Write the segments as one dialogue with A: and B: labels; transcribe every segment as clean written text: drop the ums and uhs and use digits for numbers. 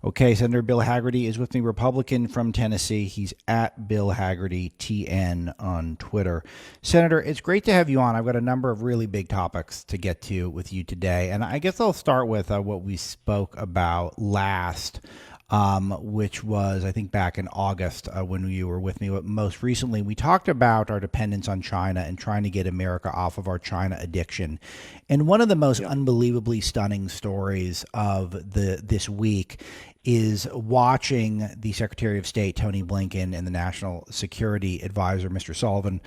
A: Okay, Senator Bill Hagerty is with me, Republican from Tennessee. He's at Bill Hagerty TN on Twitter. Senator, it's great to have you on. I've got a number of really big topics to get to with you today, and I guess I'll start with what we spoke about last, which was, I think, back in August when you were with me. But most recently, we talked about our dependence on China and trying to get America off of our China addiction. And one of the most unbelievably stunning stories of this week is watching the Secretary of State, Tony Blinken, and the National Security Advisor, Mr. Sullivan,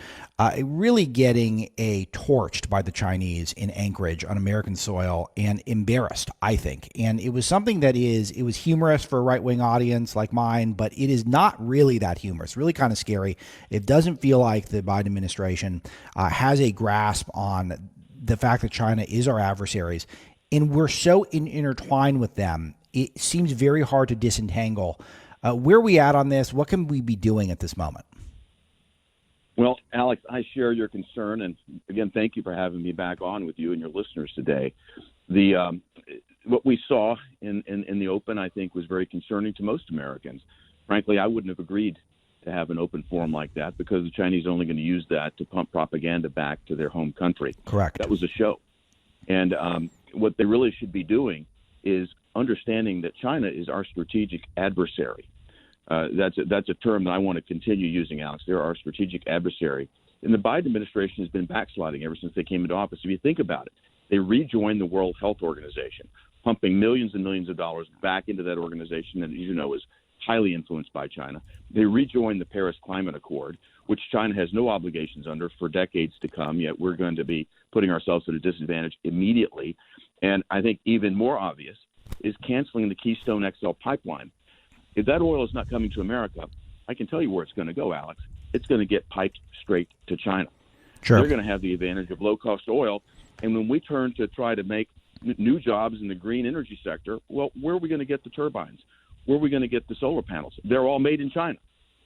A: really getting torched by the Chinese in Anchorage on American soil and embarrassed, I think. And it was something that it was humorous for a right-wing audience like mine, but it is not really that humorous. Really kind of scary. It doesn't feel like the Biden administration has a grasp on the fact that China is our adversaries, and we're so intertwined with them. It seems very hard to disentangle. Where are we at on this? What can we be doing at this moment?
B: Well, Alex, I share your concern. And again, thank you for having me back on with you and your listeners today. What we saw in the open, I think, was very concerning to most Americans. Frankly, I wouldn't have agreed to have an open forum like that because the Chinese are only going to use that to pump propaganda back to their home country.
A: Correct.
B: That was a show. And what they really should be doing is understanding that China is our strategic adversary. That's a term that I want to continue using, Alex. They're our strategic adversary. And the Biden administration has been backsliding ever since they came into office. If you think about it, they rejoined the World Health Organization, pumping millions and millions of dollars back into that organization that, as you know, is highly influenced by China. They rejoined the Paris Climate Accord, which China has no obligations under for decades to come, yet we're going to be putting ourselves at a disadvantage immediately. And I think even more obvious is canceling the Keystone XL pipeline. If that oil is not coming to America, I can tell you where it's going to go, Alex. It's going to get piped straight to China.
A: Sure.
B: They're going to have the advantage of low-cost oil. And when we turn to try to make new jobs in the green energy sector, well, where are we going to get the turbines? Where are we going to get the solar panels? They're all made in China.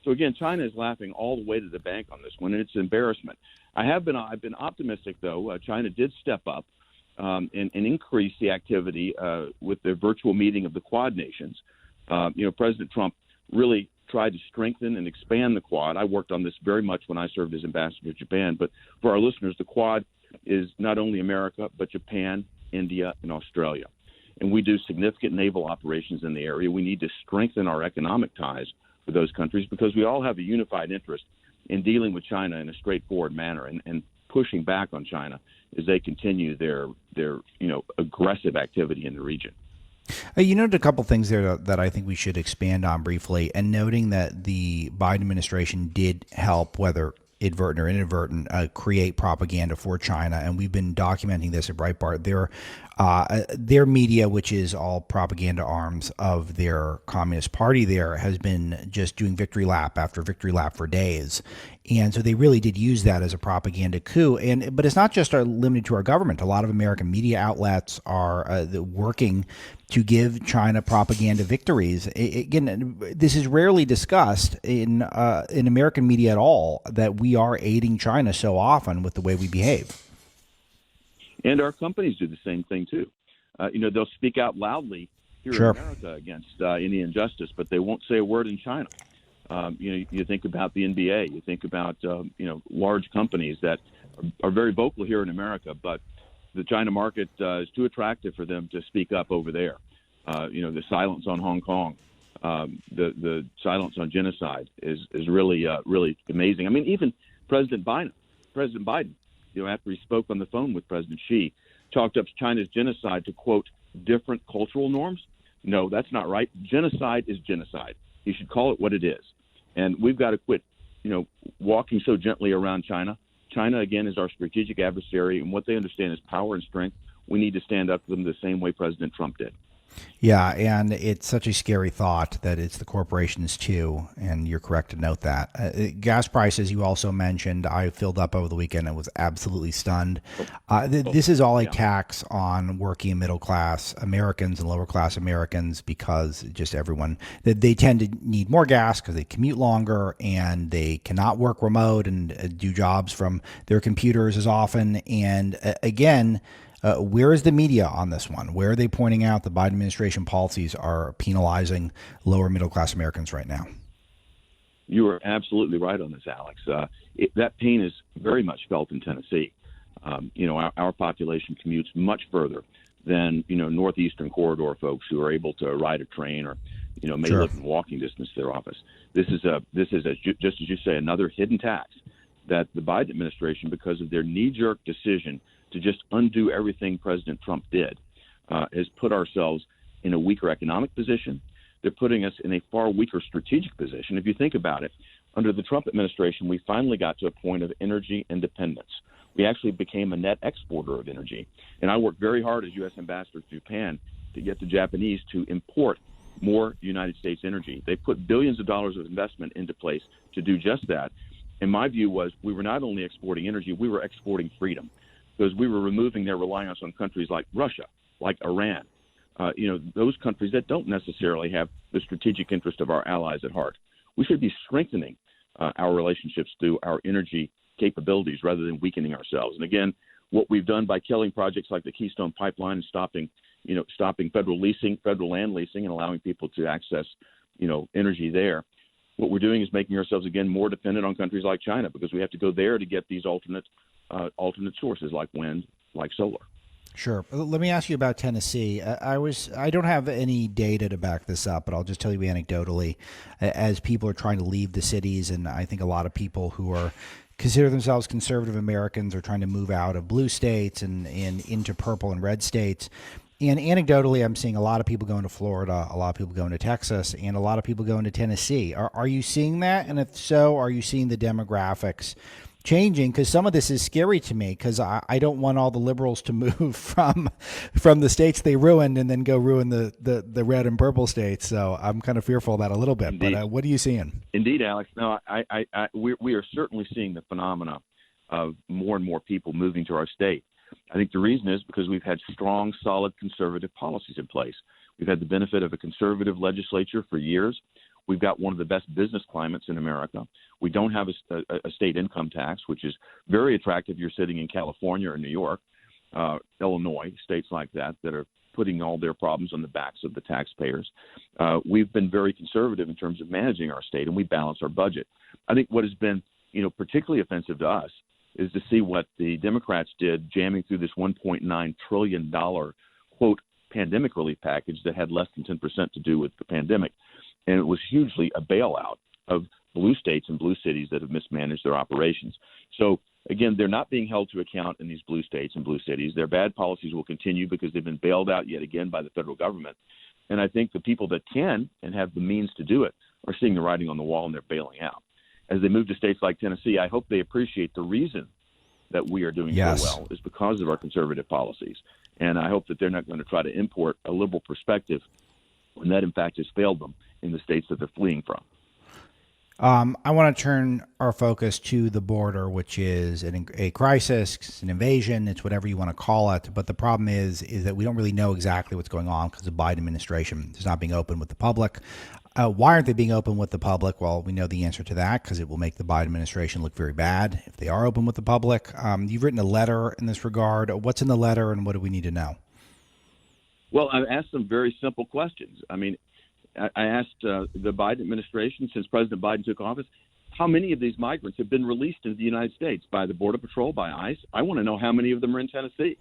B: So, again, China is laughing all the way to the bank on this one, and it's an embarrassment. I've been optimistic, though. China did step up and increase the activity with the virtual meeting of the Quad nations. President Trump really tried to strengthen and expand the Quad. I worked on this very much when I served as ambassador to Japan. But for our listeners, the Quad is not only America, but Japan, India, and Australia. And we do significant naval operations in the area. We need to strengthen our economic ties with those countries because we all have a unified interest in dealing with China in a straightforward manner and pushing back on China as they continue their aggressive activity in the region.
A: You noted a couple things there that I think we should expand on briefly, and noting that the Biden administration did help, whether advertent or inadvertent, create propaganda for China. And we've been documenting this at Breitbart. Their media, which is all propaganda arms of their Communist Party there, has been just doing victory lap after victory lap for days. And so they really did use that as a propaganda coup. But it's not just limited to our government. A lot of American media outlets are working to give China propaganda victories. Again, this is rarely discussed in American media at all, that we are aiding China so often with the way we behave. And
B: our companies do the same thing, too. They'll speak out loudly here
A: Sure.
B: in America against any injustice, but they won't say a word in China. You think about the NBA, you think about, large companies that are very vocal here in America, but the China market is too attractive for them to speak up over there. The silence on Hong Kong, the silence on genocide is really, really amazing. I mean, even President Biden, after he spoke on the phone with President Xi, chalked up China's genocide to, quote, different cultural norms. No, that's not right. Genocide is genocide. You should call it what it is. And we've got to quit, walking so gently around China. China, again, is our strategic adversary, and what they understand is power and strength. We need to stand up to them the same way President Trump did.
A: Yeah, and it's such a scary thought that it's the corporations too, and you're correct to note that. Gas prices, you also mentioned, I filled up over the weekend and was absolutely stunned. This is all a tax on working and middle class Americans and lower class Americans because just everyone, they tend to need more gas because they commute longer and they cannot work remote and do jobs from their computers as often. And again, Where is the media on this one? Where are they pointing out the Biden administration policies are penalizing lower middle class Americans right now?
B: You are absolutely right on this, Alex. That pain is very much felt in Tennessee. Our population commutes much further than, northeastern corridor folks who are able to ride a train or, may
A: Sure.
B: live in walking distance to their office. This is just as you say, another hidden tax that the Biden administration, because of their knee-jerk decision to just undo everything President Trump did, has put ourselves in a weaker economic position. They're putting us in a far weaker strategic position. If you think about it, under the Trump administration, we finally got to a point of energy independence. We actually became a net exporter of energy. And I worked very hard as U.S. ambassador to Japan to get the Japanese to import more United States energy. They put billions of dollars of investment into place to do just that. And my view was we were not only exporting energy, we were exporting freedom, because we were removing their reliance on countries like Russia, like Iran, those countries that don't necessarily have the strategic interest of our allies at heart. We should be strengthening our relationships through our energy capabilities rather than weakening ourselves. And again, what we've done by killing projects like the Keystone Pipeline and stopping federal land leasing and allowing people to access, energy there. What we're doing is making ourselves again more dependent on countries like China, because we have to go there to get these alternate sources like wind, like solar.
A: Sure. Let me ask you about Tennessee. I don't have any data to back this up, but I'll just tell you anecdotally, as people are trying to leave the cities, and I think a lot of people who are consider themselves conservative Americans are trying to move out of blue states and into purple and red states. And anecdotally, I'm seeing a lot of people going to Florida, a lot of people going to Texas, and a lot of people going to Tennessee. Are you seeing that? And if so, are you seeing the demographics changing? Because some of this is scary to me, because I don't want all the liberals to move from the states they ruined and then go ruin the red and purple states. So I'm kind of fearful of that a little bit.
B: Indeed.
A: But what are you seeing?
B: Indeed, Alex. No, we are certainly seeing the phenomena of more and more people moving to our state. I think the reason is because we've had strong, solid conservative policies in place. We've had the benefit of a conservative legislature for years. We've got one of the best business climates in America. We don't have a state income tax, which is very attractive if you're sitting in California or New York, Illinois, states like that are putting all their problems on the backs of the taxpayers. We've been very conservative in terms of managing our state, and we balance our budget. I think what has been, particularly offensive to us is to see what the Democrats did, jamming through this $1.9 trillion, quote, pandemic relief package that had less than 10% to do with the pandemic. And it was hugely a bailout of blue states and blue cities that have mismanaged their operations. So, again, they're not being held to account in these blue states and blue cities. Their bad policies will continue because they've been bailed out yet again by the federal government. And I think the people that can and have the means to do it are seeing the writing on the wall, and they're bailing out. As they move to states like Tennessee, I hope they appreciate the reason that we are doing so well is because of our conservative policies. And I hope that they're not going to try to import a liberal perspective when that, in fact, has failed them in the states that they're fleeing from.
A: I want to turn our focus to the border, which is a crisis, it's an invasion, it's whatever you want to call it. But the problem is that we don't really know exactly what's going on because the Biden administration is not being open with the public. Why aren't they being open with the public? Well, we know the answer to that, because it will make the Biden administration look very bad if they are open with the public. You've written a letter in this regard. What's in the letter, and what do we need to know?
B: Well, I've asked some very simple questions. I mean, I asked the Biden administration, since President Biden took office, how many of these migrants have been released into the United States by the Border Patrol, by ICE? I want to know how many of them are in Tennessee.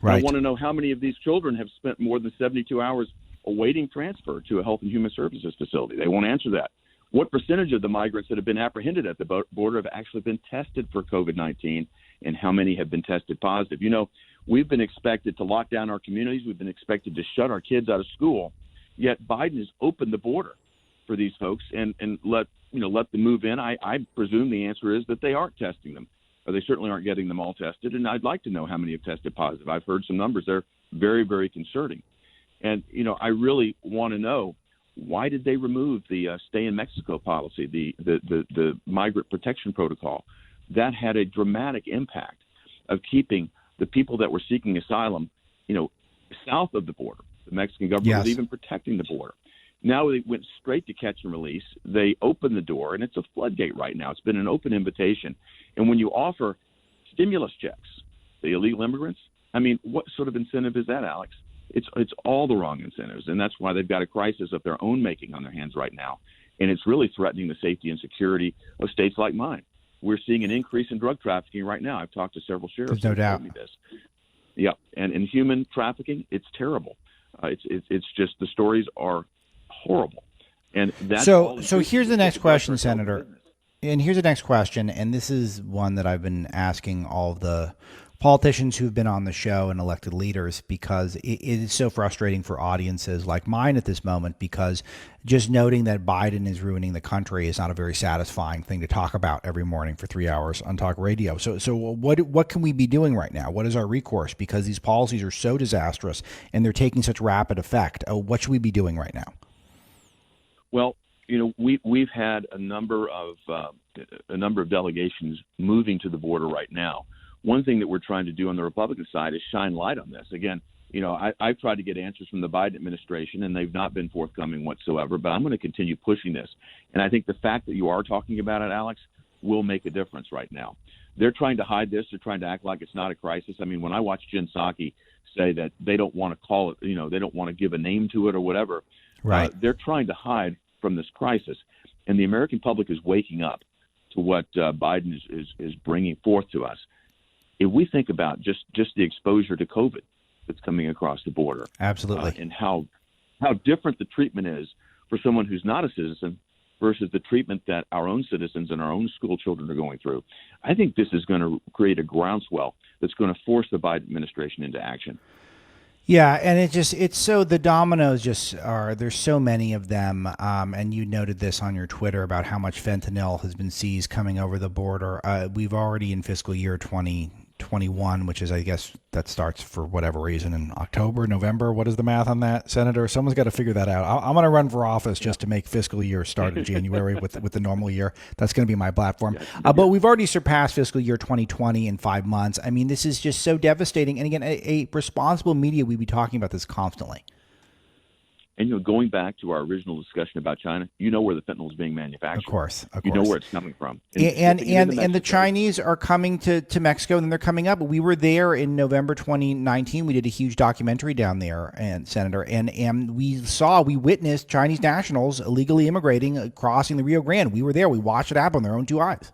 B: Right. I want to know how many of these children have spent more than 72 hours awaiting transfer to a Health and Human Services facility. They won't answer that. What percentage of the migrants that have been apprehended at the border have actually been tested for COVID-19, and how many have been tested positive? We've been expected to lock down our communities. We've been expected to shut our kids out of school. Yet Biden has opened the border for these folks and let them move in. I presume the answer is that they aren't testing them, or they certainly aren't getting them all tested. And I'd like to know how many have tested positive. I've heard some numbers. They're very, very concerning. And, I really want to know, why did they remove the stay in Mexico policy, the migrant protection protocol? That had a dramatic impact of keeping the people that were seeking asylum, south of the border. The Mexican government was even protecting the border. Now they went straight to catch and release. They opened the door, and it's a floodgate right now. It's been an open invitation. And when you offer stimulus checks to illegal immigrants, I mean, what sort of incentive is that, Alex? It's all the wrong incentives, and that's why they've got a crisis of their own making on their hands right now, and it's really threatening the safety and security of states like mine. We're seeing an increase in drug trafficking right now. I've talked to several sheriffs
A: There's no
B: who
A: doubt.
B: told me this. Yeah, and in human trafficking, it's terrible. It's just the stories are horrible, and that's
A: so here's the next question, Senator. And here's the next question, and this is one that I've been asking all of the politicians who've been on the show and elected leaders, because it is so frustrating for audiences like mine at this moment, because just noting that Biden is ruining the country is not a very satisfying thing to talk about every morning for 3 hours on talk radio. So what can we be doing right now? What is our recourse? Because these policies are so disastrous and they're taking such rapid effect. What should we be doing right now?
B: Well, we've had a number of delegations moving to the border right now. One thing that we're trying to do on the Republican side is shine light on this. Again, I've tried to get answers from the Biden administration, and they've not been forthcoming whatsoever. But I'm going to continue pushing this, and I think the fact that you are talking about it, Alex, will make a difference right now. They're trying to hide this. They're trying to act like it's not a crisis. I mean, when I watch Jen Psaki say that they don't want to call it, they don't want to give a name to it or whatever,
A: right?
B: They're trying to hide from this crisis, and the American public is waking up to what Biden is bringing forth to us. If we think about just the exposure to COVID that's coming across the border,
A: absolutely,
B: and how different the treatment is for someone who's not a citizen versus the treatment that our own citizens and our own school children are going through, I think this is going to create a groundswell that's going to force the Biden administration into action.
A: Yeah, and it's so the dominoes just are, there's so many of them, and you noted this on your Twitter about how much fentanyl has been seized coming over the border. We've already in fiscal year 2021, which is, I guess, that starts for whatever reason in October, November. What is the math on that, Senator? Someone's got to figure that out. I'm going to run for office just to make fiscal year start in January with the normal year. That's going to be my platform. But we've already surpassed fiscal year 2020 in 5 months. I mean, this is just so devastating. And again, a responsible media, we'd be talking about this constantly.
B: And going back to our original discussion about China, where the fentanyl is being manufactured.
A: Of course.
B: You know where it's coming from.
A: And the Chinese are coming to Mexico, and they're coming up. We were there in November 2019. We did a huge documentary down there, and Senator, and we witnessed Chinese nationals illegally immigrating, crossing the Rio Grande. We were there. We watched it happen with our own two eyes.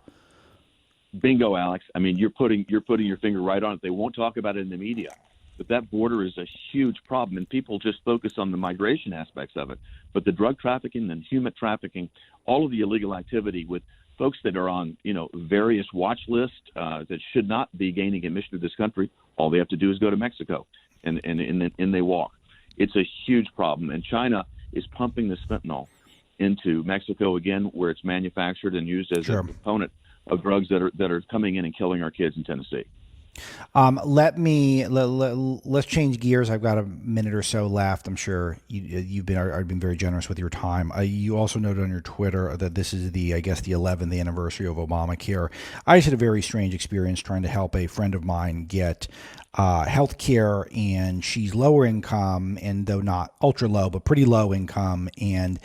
B: Bingo, Alex. I mean, you're putting your finger right on it. They won't talk about it in the media. But that border is a huge problem, and people just focus on the migration aspects of it. But the drug trafficking and human trafficking, all of the illegal activity with folks that are on, various watch lists that should not be gaining admission to this country, all they have to do is go to Mexico, and they walk. It's a huge problem, and China is pumping this fentanyl into Mexico again, where it's manufactured and used as a component of drugs that are coming in and killing our kids in Tennessee.
A: Let's change gears. I've got a minute or so left. I'm sure you've been very generous with your time. You also noted on your Twitter that this is the 11th anniversary of Obamacare. I just had a very strange experience trying to help a friend of mine get health care, and she's lower income, and though not ultra low, but pretty low income, and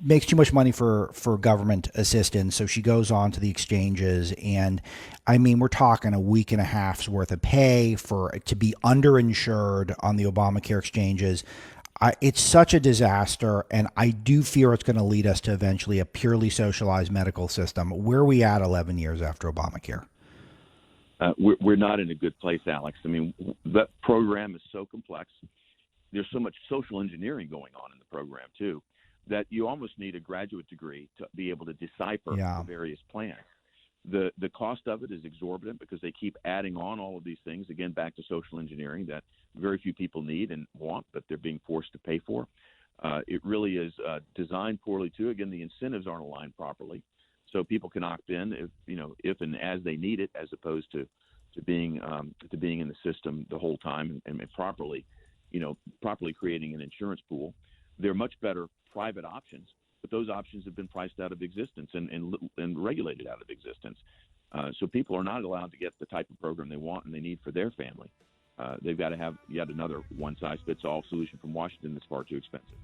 A: makes too much money for government assistance. So she goes on to the exchanges, and I mean, we're talking a week and a half's worth of pay to be underinsured on the Obamacare exchanges. It's such a disaster, and I do fear it's going to lead us to eventually a purely socialized medical system. Where are we at 11 years after Obamacare?
B: We're not in a good place, Alex. I mean, that program is so complex. There's so much social engineering going on in the program, too, that you almost need a graduate degree to be able to decipher the various plans. The cost of it is exorbitant because they keep adding on all of these things, again, back to social engineering that very few people need and want, but they're being forced to pay for. It really is designed poorly, too. Again, the incentives aren't aligned properly. So people can opt in if and as they need it, as opposed to being in the system the whole time and properly creating an insurance pool. There are much better private options, but those options have been priced out of existence and regulated out of existence. So people are not allowed to get the type of program they want and they need for their family. They've got to have yet another one-size-fits-all solution from Washington that's far too expensive.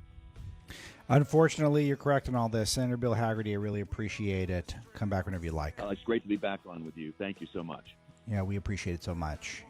A: Unfortunately, you're correct in all this. Senator Bill Hagerty, I really appreciate it. Come back whenever you like.
B: It's great to be back on with you. Thank you so much.
A: Yeah, we appreciate it so much.